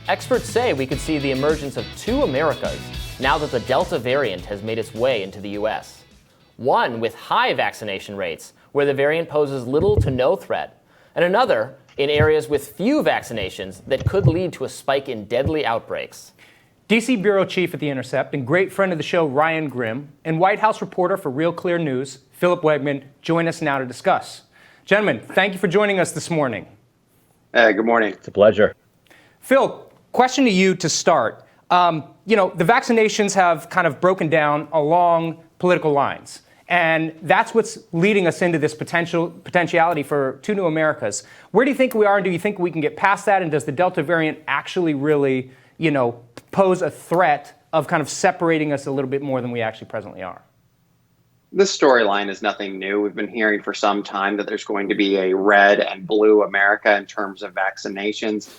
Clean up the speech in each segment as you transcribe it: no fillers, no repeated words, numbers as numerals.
Experts say we could see the emergence of two Americas now that the Delta variant has made its way into the U.S. One with high vaccination rates, where the variant poses little to no threat, and another in areas with few vaccinations that could lead to a spike in deadly outbreaks. D.C. Bureau Chief at The Intercept and great friend of the show, Ryan Grimm, and White House reporter for Real Clear News, Philip Wegman, join us now to discuss. Gentlemen, thank you for joining us this morning. Good morning. It's a pleasure. Phil, question to you to start. The vaccinations have kind of broken down along political lines. And that's what's leading us into this potentiality for two new Americas. Where do you think we are, and do you think we can get past that? And does the Delta variant actually really, pose a threat of kind of separating us a little bit more than we actually presently are? This storyline is nothing new. We've been hearing for some time that there's going to be a red and blue America in terms of vaccinations.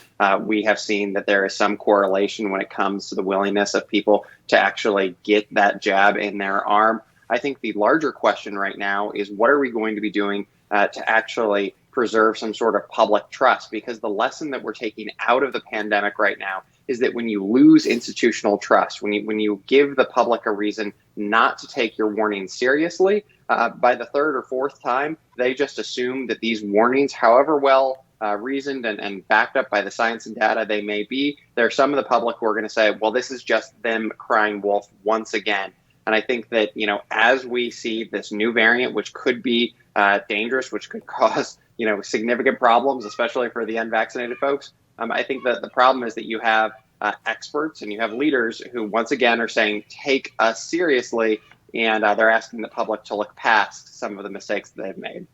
We have seen that there is some correlation when it comes to the willingness of people to actually get that jab in their arm. I think the larger question right now is, what are we going to be doing to actually preserve some sort of public trust? Because the lesson that we're taking out of the pandemic right now is that when you lose institutional trust, when you give the public a reason not to take your warnings seriously, by the third or fourth time, they just assume that these warnings, however well reasoned and backed up by the science and data they may be, there are some of the public who are going to say, well, this is just them crying wolf once again. And I think that, as we see this new variant, which could be dangerous, which could cause, significant problems, especially for the unvaccinated folks, I think that the problem is that you have experts and you have leaders who, once again, are saying, take us seriously, and they're asking the public to look past some of the mistakes that they've made.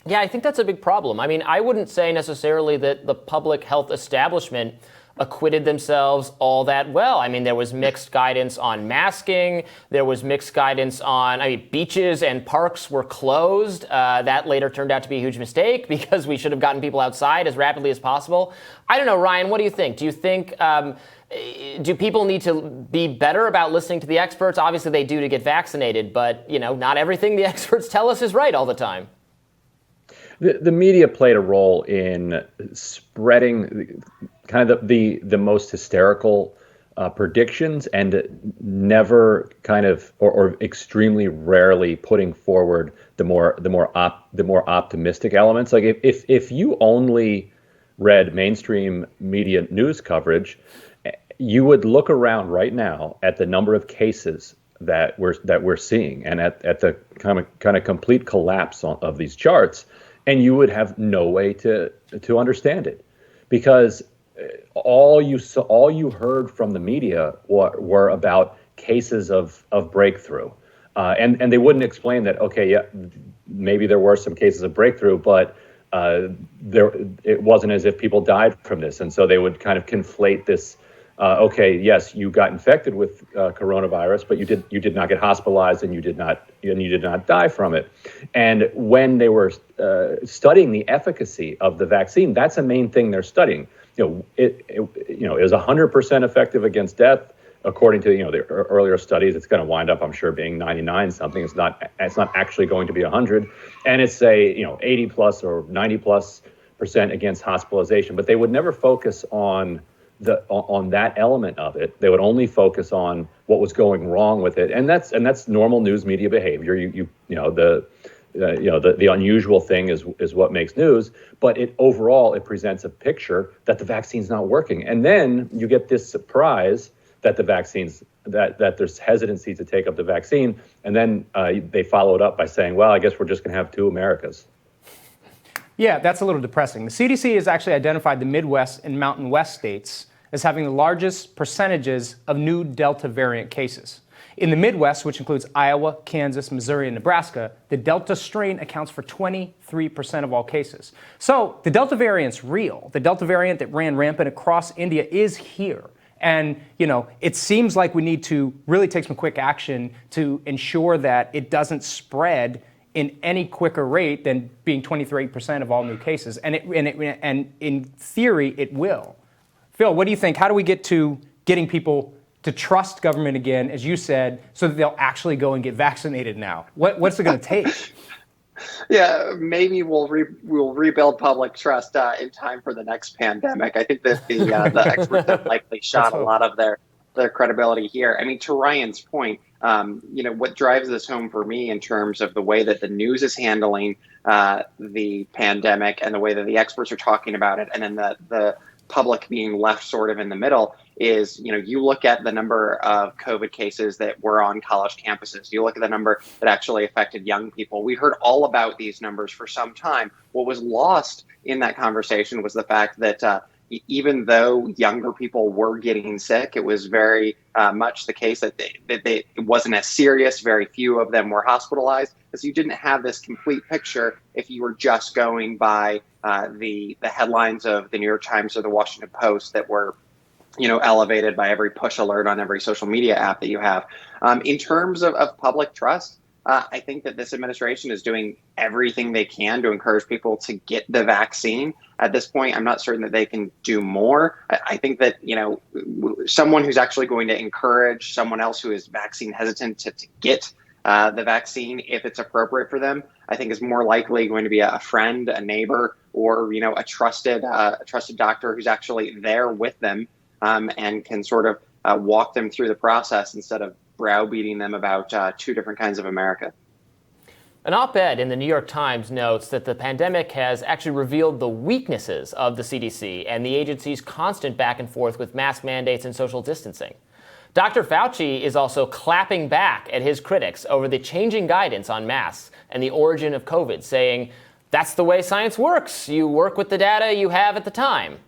Yeah, I think that's a big problem. I mean, I wouldn't say necessarily that the public health establishment acquitted themselves all that well. I mean, there was mixed guidance on masking. There was mixed guidance on, beaches and parks were closed. That later turned out to be a huge mistake because we should have gotten people outside as rapidly as possible. I don't know, Ryan, what do you think? Do you think, do people need to be better about listening to the experts? Obviously they do to get vaccinated, but, not everything the experts tell us is right all the time. The media played a role in spreading kind of the most hysterical predictions, and never kind of or extremely rarely putting forward the more optimistic elements. Like if you only read mainstream media news coverage, you would look around right now at the number of cases that we're seeing, and at the kind of complete collapse of these charts. And you would have no way to understand it, because all you heard from the media were about cases of breakthrough, and they wouldn't explain that. Okay, yeah, maybe there were some cases of breakthrough, but it wasn't as if people died from this, and so they would kind of conflate this. Okay, yes, you got infected with coronavirus, but you did not get hospitalized, and you did not die from it. And when they were studying the efficacy of the vaccine, that's a main thing they're studying. It is 100% effective against death, according to the earlier studies. It's going to wind up, I'm sure, being 99 something. It's not actually going to be 100, and it's 80 plus or 90 plus % against hospitalization. But they would never focus on that element of it. They would only focus on what was going wrong with it, and that's normal news media behavior. The unusual thing is what makes news, but overall it presents a picture that the vaccine's not working, and then you get this surprise that that there's hesitancy to take up the vaccine, and then they follow it up by saying, well, I guess we're just going to have two Americas. Yeah, that's a little depressing. The CDC has actually identified the Midwest and Mountain West states as having the largest percentages of new Delta variant cases. In the Midwest, which includes Iowa, Kansas, Missouri, and Nebraska, the Delta strain accounts for 23% of all cases. So the Delta variant's real. The Delta variant that ran rampant across India is here. And, it seems like we need to really take some quick action to ensure that it doesn't spread in any quicker rate than being 23% of all new cases. And in theory, it will. Phil, what do you think? How do we get to getting people to trust government again, as you said, so that they'll actually go and get vaccinated now? What's it going to take? Yeah, maybe we'll rebuild public trust in time for the next pandemic. I think that the experts have likely Let's shot a hope. lot of their credibility here. I mean, to Ryan's point, what drives this home for me in terms of the way that the news is handling the pandemic and the way that the experts are talking about it, and then the public being left sort of in the middle is, you look at the number of COVID cases that were on college campuses. You look at the number that actually affected young people. We heard all about these numbers for some time. What was lost in that conversation was the fact that even though younger people were getting sick, it was very much the case that it wasn't as serious. Very few of them were hospitalized, because you didn't have this complete picture if you were just going by the headlines of the New York Times or the Washington Post that were elevated by every push alert on every social media app that you have. In terms of public trust, I think that this administration is doing everything they can to encourage people to get the vaccine. At this point, I'm not certain that they can do more. I think that, someone who's actually going to encourage someone else who is vaccine hesitant to get the vaccine, if it's appropriate for them, I think is more likely going to be a friend, a neighbor, or, a trusted doctor who's actually there with them, and can sort of walk them through the process instead of browbeating them about two different kinds of America. An op-ed in the New York Times notes that the pandemic has actually revealed the weaknesses of the CDC and the agency's constant back and forth with mask mandates and social distancing. Dr. Fauci is also clapping back at his critics over the changing guidance on masks and the origin of COVID, saying, that's the way science works. You work with the data you have at the time.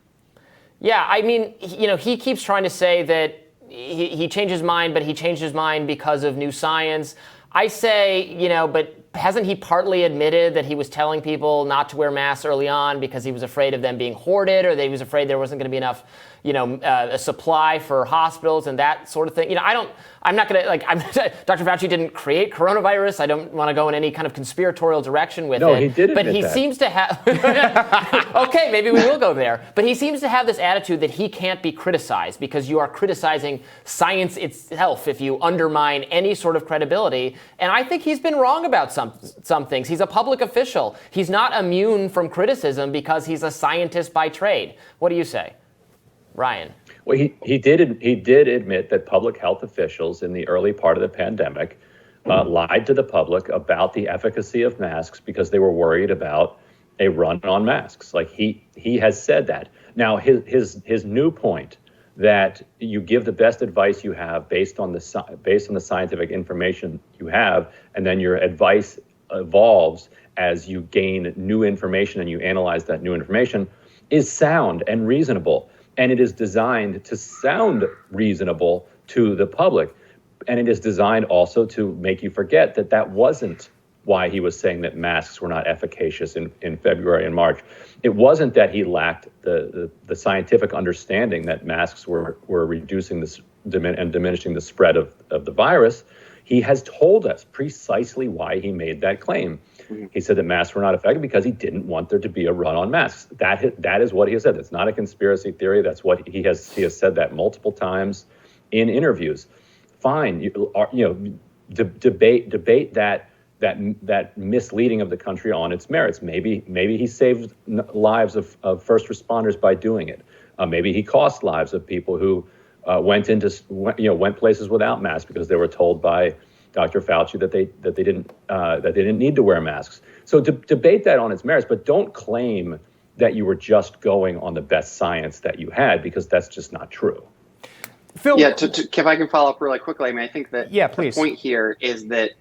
Yeah, I mean, he keeps trying to say that he changed his mind, but he changed his mind because of new science. I say, but hasn't he partly admitted that he was telling people not to wear masks early on because he was afraid of them being hoarded, or that he was afraid there wasn't going to be enough, a supply for hospitals and that sort of thing? Dr. Fauci didn't create coronavirus. I don't want to go in any kind of conspiratorial direction with it. No, he did admit But he that. seems to have, okay, maybe we will go there. But he seems to have this attitude that he can't be criticized because you are criticizing science itself if you undermine any sort of credibility. And I think he's been wrong about some things. He's a public official. He's not immune from criticism because he's a scientist by trade. What do you say, Ryan? Well, he did admit that public health officials in the early part of the pandemic lied to the public about the efficacy of masks because they were worried about a run on masks. Like he has said that. Now his new point that you give the best advice you have based on the scientific information you have, and then your advice evolves as you gain new information and you analyze that new information, is sound and reasonable. And it is designed to sound reasonable to the public. And it is designed also to make you forget that that wasn't why he was saying that masks were not efficacious in February and March. It wasn't that he lacked the scientific understanding that masks were reducing and diminishing the spread of the virus. He has told us precisely why he made that claim. He said that masks were not effective because he didn't want there to be a run on masks. That is what he has said. It's not a conspiracy theory. That's what he has said that multiple times in interviews. Fine, debate that misleading of the country on its merits. Maybe he saved lives of first responders by doing it. Maybe he cost lives of people who went places without masks because they were told by Dr. Fauci that they didn't need to wear masks. So debate that on its merits, but don't claim that you were just going on the best science that you had, because that's just not true. Phil, Yeah, if I can follow up really quickly, I mean, I think that please. The point here is that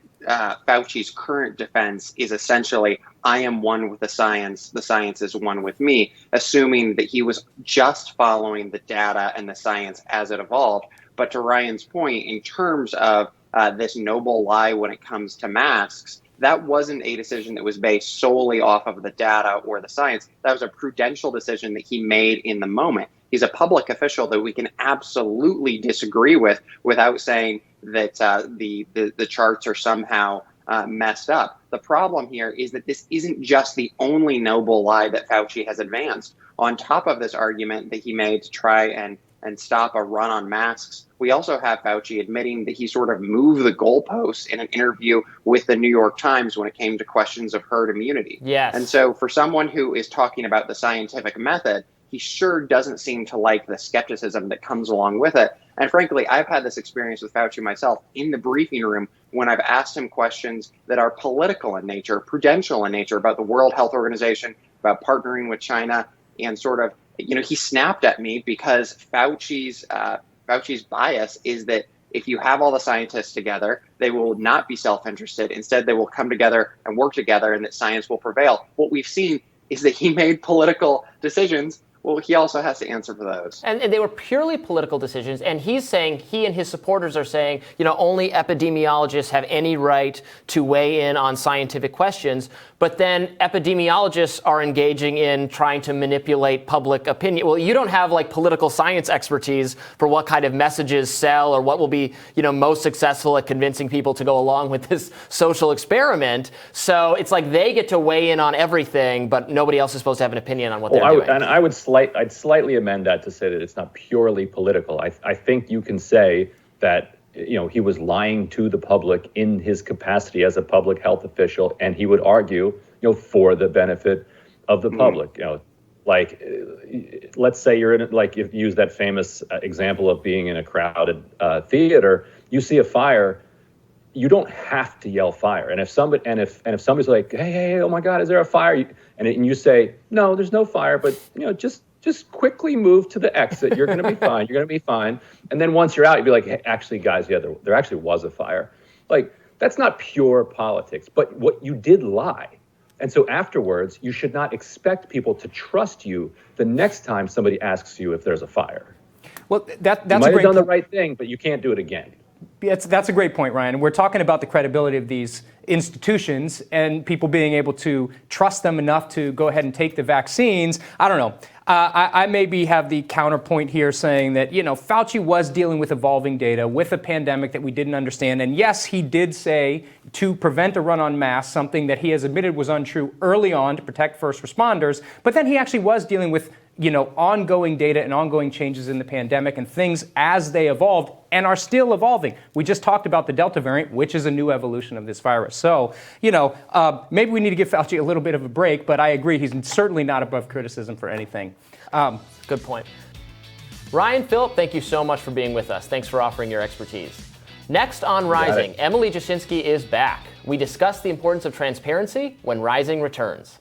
Fauci's current defense is essentially, I am one with the science is one with me, assuming that he was just following the data and the science as it evolved. But to Ryan's point, in terms of this noble lie when it comes to masks, that wasn't a decision that was based solely off of the data or the science. That was a prudential decision that he made in the moment. He's a public official that we can absolutely disagree with without saying that the charts are somehow messed up. The problem here is that this isn't just the only noble lie that Fauci has advanced. On top of this argument that he made to try and and stop a run on masks. We also have Fauci admitting that he sort of moved the goalposts in an interview with the New York Times when it came to questions of herd immunity. Yes. And so for someone who is talking about the scientific method, he sure doesn't seem to like the skepticism that comes along with it. And frankly, I've had this experience with Fauci myself in the briefing room when I've asked him questions that are political in nature, prudential in nature, about the World Health Organization, about partnering with China, and sort of, he snapped at me because Fauci's bias is that if you have all the scientists together, they will not be self-interested. Instead, they will come together and work together, and that science will prevail. What we've seen is that he made political decisions. Well, he also has to answer for those. And they were purely political decisions. And he's saying, he and his supporters are saying, only epidemiologists have any right to weigh in on scientific questions. But then epidemiologists are engaging in trying to manipulate public opinion. Well, you don't have political science expertise for what kind of messages sell or what will be, most successful at convincing people to go along with this social experiment. So it's like they get to weigh in on everything, but nobody else is supposed to have an opinion on what they're doing. I'd slightly amend that to say that it's not purely political. I think you can say that he was lying to the public in his capacity as a public health official, and he would argue for the benefit of the public. Let's say you're in you use that famous example of being in a crowded theater. You see a fire. You don't have to yell fire. And if somebody's like, hey, oh my God, is there a fire? And you say, no, there's no fire, but just quickly move to the exit. You're going to be fine. You're going to be fine. And then once you're out, you'd be like, hey, actually, guys, yeah, there actually was a fire. That's not pure politics, but what you did lie. And so afterwards, you should not expect people to trust you the next time somebody asks you if there's a fire. Well, that's you might have done the right thing, but you can't do it again. That's a great point, Ryan. We're talking about the credibility of these institutions and people being able to trust them enough to go ahead and take the vaccines. I don't know. I maybe have the counterpoint here saying that, Fauci was dealing with evolving data, with a pandemic that we didn't understand. And yes, he did say to prevent a run on masks, something that he has admitted was untrue early on to protect first responders. But then he actually was dealing with ongoing data and ongoing changes in the pandemic and things as they evolved and are still evolving. We just talked about the Delta variant, which is a new evolution of this virus. So, maybe we need to give Fauci a little bit of a break, but I agree he's certainly not above criticism for anything. Good point. Ryan, Phillip, thank you so much for being with us. Thanks for offering your expertise. Next on Rising, Emily Jashinsky is back. We discuss the importance of transparency when Rising returns.